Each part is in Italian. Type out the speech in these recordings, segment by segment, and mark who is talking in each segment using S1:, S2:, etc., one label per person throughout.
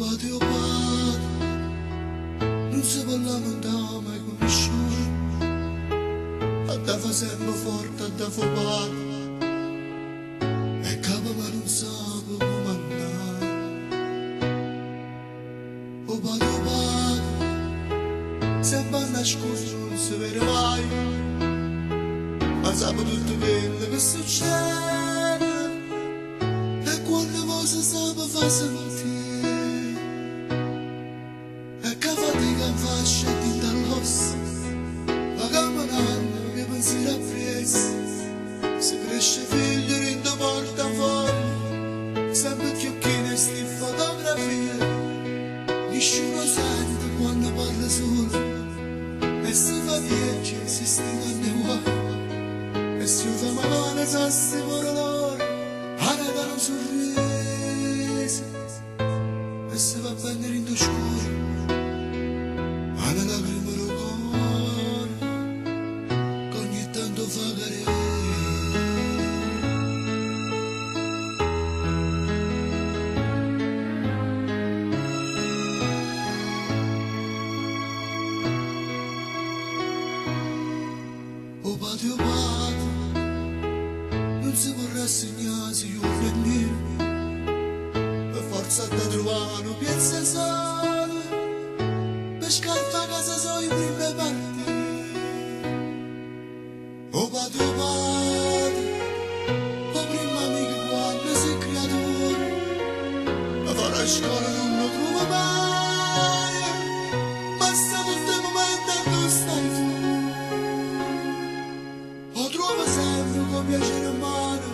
S1: padre, oh padre, non si può lamentare mai conosciuto, a te fa sempre forte, a te fa padre, e capo ma non sa come andare. Oh padre, sempre nascosto non si vede mai, ma sa tutto quello che succede, e quando cosa sa per far sentire. Fatica in faccia e tinta all'osso, ma camminando che pensiero appresso, si cresce figlio in da portafoglio, sempre più occhine sti fotografie, nessuno sente quando parla solo, e si fa vecchio e si stima nei guai, e si usa mano sa si muore l'oro, a ne dà un sorriso, e si va a prendere in scuro. Alla lacrima lo cuore, che ogni tanto fa cadere. Oh padre, non si può rassegnare se io venire, per forza da trovare una piazza sola. Scarpa a casa sono i primi parti. Oh padre, oh prima amica quando sei creatore, a fare a scuola non lo trovo mai, basta tutto il momento e tu stai tu. Oh trovo sempre con piacere in mano,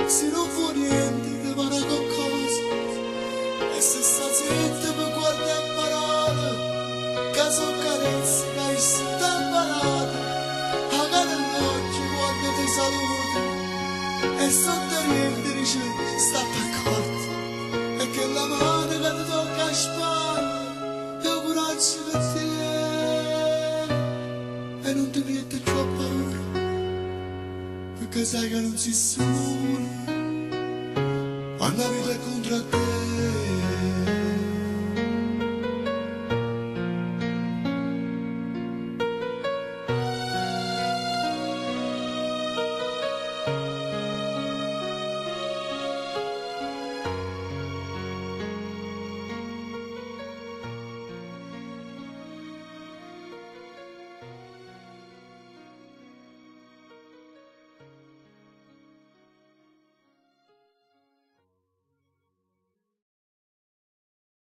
S1: se non fu niente ti pare qualcosa, e se sta zitto per guardare parole, caso carezze che hai stampanato, a cara all'occhio quando ti saluto, e sotto niente dice state accorti, e che la mano che ti tocca a spalla, è un coraggio che ti viene, e non ti mette più a paura, perché sai che non si solo, quando la vita è contro te.